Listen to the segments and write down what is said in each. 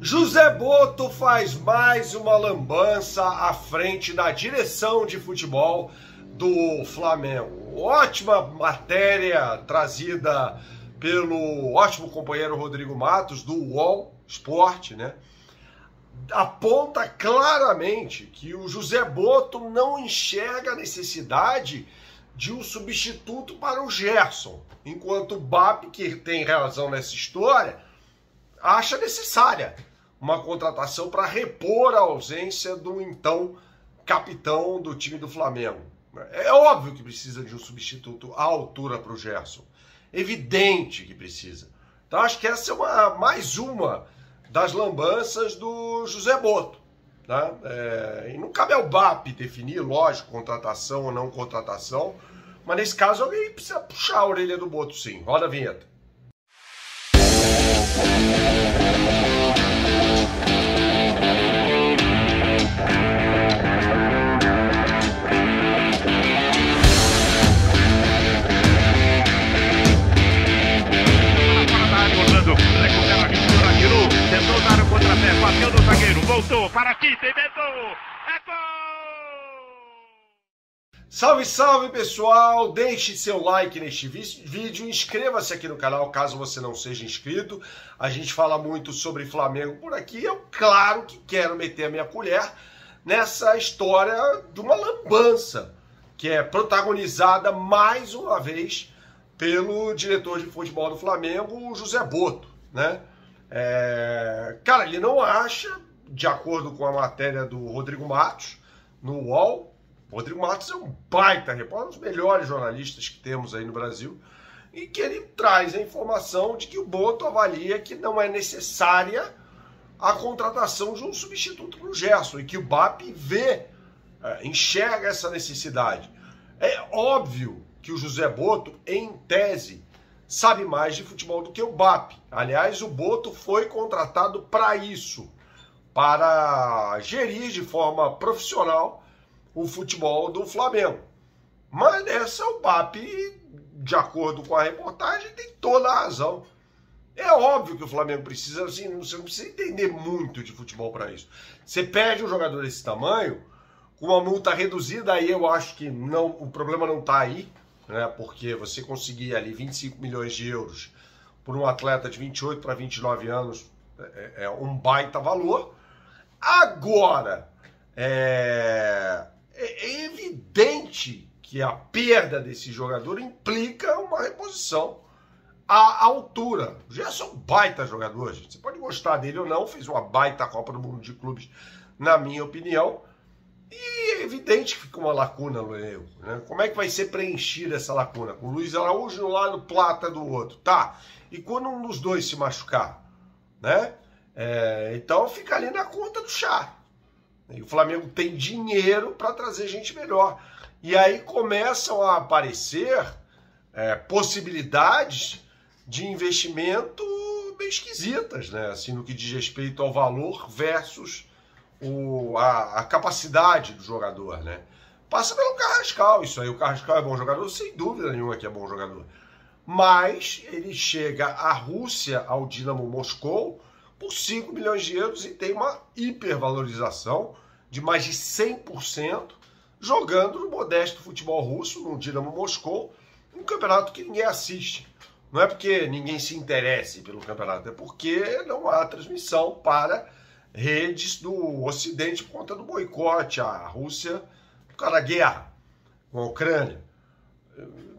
José Botto faz mais uma lambança à frente da direção de futebol do Flamengo. Ótima matéria trazida pelo ótimo companheiro Rodrigo Matos, do UOL Sport, né? Aponta claramente que o José Botto não enxerga a necessidade de um substituto para o Gerson, enquanto o BAP, que tem razão nessa história, acha necessária uma contratação para repor a ausência do então capitão do time do Flamengo. É óbvio que precisa de um substituto à altura para o Gerson. Evidente que precisa. Então acho que essa é mais uma das lambanças do José Botto. Tá? E não cabe ao BAP definir, lógico, contratação ou não contratação, mas nesse caso alguém precisa puxar a orelha do Botto, sim. Roda a vinheta. Tentou dar o contrapé, bateu no zagueiro, voltou para aqui, tem medo, é gol! Salve, salve pessoal, deixe seu like neste vídeo, inscreva-se aqui no canal caso você não seja inscrito. A gente fala muito sobre Flamengo por aqui, eu claro que quero meter a minha colher nessa história de uma lambança que é protagonizada mais uma vez pelo diretor de futebol do Flamengo, José Botto, né? Cara, ele não acha, de acordo com a matéria do Rodrigo Matos no UOL, Rodrigo Matos é um baita repórter, um dos melhores jornalistas que temos aí no Brasil, e que ele traz a informação de que o Botto avalia que não é necessária a contratação de um substituto para o Gerson, e que o BAP enxerga essa necessidade. É óbvio que o José Botto, em tese, sabe mais de futebol do que o BAP. Aliás, o Botto foi contratado para isso, para gerir de forma profissional o futebol do Flamengo. Mas nessa o BAP, de acordo com a reportagem, tem toda a razão. É óbvio que o Flamengo precisa, assim, você não precisa entender muito de futebol para isso. Você perde um jogador desse tamanho, com uma multa reduzida, aí eu acho que não, o problema não está aí, né, porque você conseguir ali 25 milhões de euros por um atleta de 28 para 29 anos é um baita valor. Agora, é evidente que a perda desse jogador implica uma reposição à altura. O Gerson é um baita jogador, gente. Você pode gostar dele ou não, fez uma baita Copa do Mundo de Clubes, na minha opinião. E é evidente que fica uma lacuna no elenco, né? Como é que vai ser preenchida essa lacuna? Com o Luiz Araújo de um lado, Plata do outro. Tá. E quando um dos dois se machucar? Né? Então fica ali na conta do chá. E o Flamengo tem dinheiro para trazer gente melhor. E aí começam a aparecer possibilidades de investimento meio esquisitas, né? Assim, no que diz respeito ao valor versus a capacidade do jogador, né? Passa pelo Carrascal, isso aí. O Carrascal é bom jogador, sem dúvida nenhuma que é bom jogador. Mas ele chega à Rússia, ao Dinamo Moscou, por 5 milhões de euros e tem uma hipervalorização de mais de 100%, jogando no modesto futebol russo, no Dinamo Moscou, um campeonato que ninguém assiste. Não é porque ninguém se interesse pelo campeonato, é porque não há transmissão para redes do Ocidente por conta do boicote à Rússia por causa da guerra com a Ucrânia.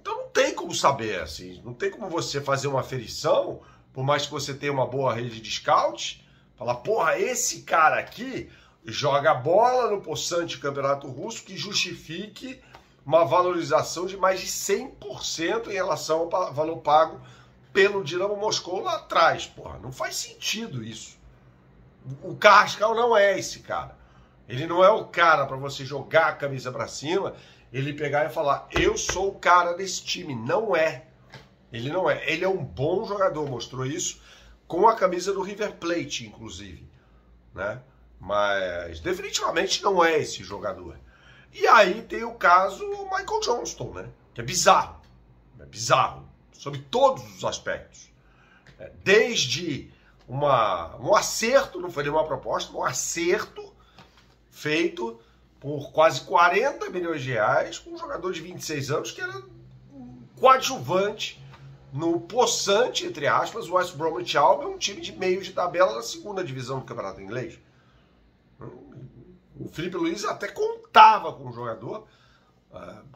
Então não tem como saber, assim, não tem como você fazer uma aferição, por mais que você tenha uma boa rede de scout, falar, porra, esse cara aqui joga bola no possante campeonato russo que justifique uma valorização de mais de 100% em relação ao valor pago pelo Dinamo Moscou lá atrás. Porra, não faz sentido isso. O Carrascal não é esse cara. Ele não é o cara para você jogar a camisa para cima, ele pegar e falar, eu sou o cara desse time. Não é. Ele não é. Ele é um bom jogador, mostrou isso com a camisa do River Plate, inclusive, né? Mas definitivamente não é esse jogador. E aí tem o caso Michael Johnston, né? Que é bizarro, sob todos os aspectos. Desde um acerto, não foi nenhuma proposta, um acerto feito por quase 40 milhões de reais com um jogador de 26 anos que era um coadjuvante no possante, entre aspas, o West Bromwich Albion, um time de meio de tabela na segunda divisão do campeonato inglês. O Filipe Luís até contava com o jogador,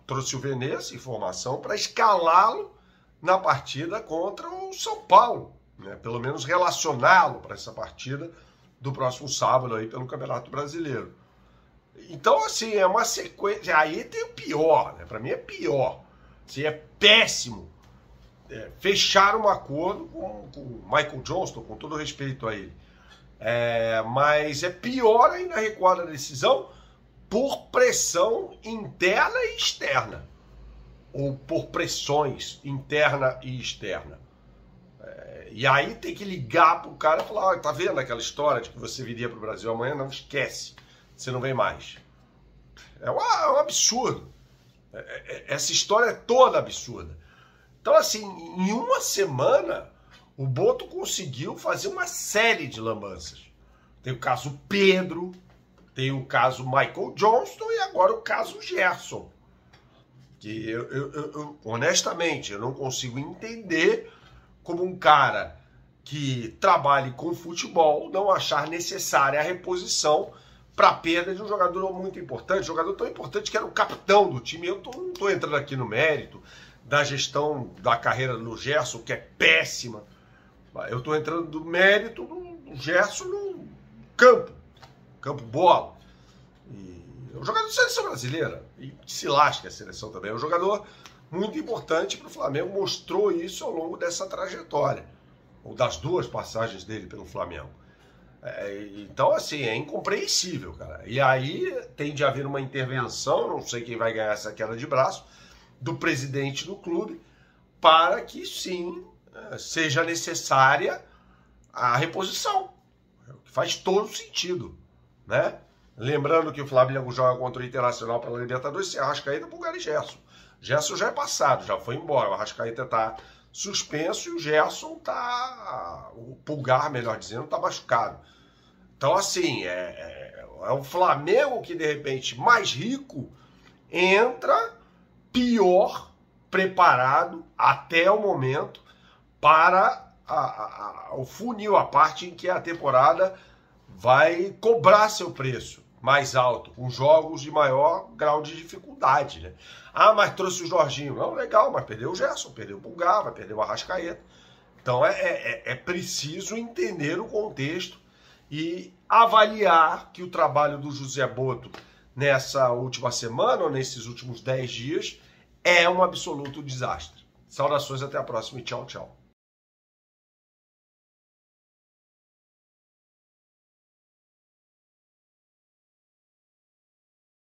trouxe o Veneza em formação para escalá-lo na partida contra o São Paulo, né? Pelo menos relacioná-lo para essa partida do próximo sábado aí pelo Campeonato Brasileiro. Então, assim, é uma sequência. Aí tem o pior, né? Para mim é pior. Assim, é péssimo fechar um acordo com o Michael Johnston, com todo respeito a ele. Mas é pior ainda recuar da decisão por pressão interna e externa. Ou por pressões interna e externa. E aí tem que ligar pro cara e falar, tá vendo aquela história de que você viria pro Brasil amanhã? Não, esquece, você não vem mais. É um absurdo. Essa história é toda absurda. Então, assim, em uma semana, o Boto conseguiu fazer uma série de lambanças. Tem o caso Pedro, tem o caso Michael Johnston e agora o caso Gerson. Que eu honestamente, eu não consigo entender como um cara que trabalhe com futebol não achar necessária a reposição para a perda de um jogador muito importante, jogador tão importante que era o capitão do time. Eu não estou entrando aqui no mérito da gestão da carreira do Gerson, que é péssima. Eu estou entrando no mérito do Gerson no campo bola. E é um jogador de seleção brasileira, e se lasca a seleção também. É um jogador muito importante para o Flamengo, mostrou isso ao longo dessa trajetória, ou das duas passagens dele pelo Flamengo. Então, assim, é incompreensível, cara. E aí tem de haver uma intervenção, não sei quem vai ganhar essa queda de braço, do presidente do clube, para que sim seja necessária a reposição. Que faz todo sentido, né? Lembrando que o Flamengo joga contra o Internacional pela Libertadores, sem Arrascaeta, Pulgar e Gerson. Gerson já é passado, já foi embora. O Arrascaeta está suspenso e o Gerson está... O Pulgar, melhor dizendo, está machucado. Então, assim, é o Flamengo que, de repente, mais rico, entra pior preparado até o momento para o funil, a parte em que a temporada vai cobrar seu preço mais alto, com jogos de maior grau de dificuldade, né? Ah, mas trouxe o Jorginho. Não, legal, mas perdeu o Gerson, perdeu o Pulgar, vai perder o Arrascaeta. Então é preciso entender o contexto e avaliar que o trabalho do José Boto nessa última semana, ou nesses últimos 10 dias, é um absoluto desastre. Saudações, até a próxima e tchau, tchau.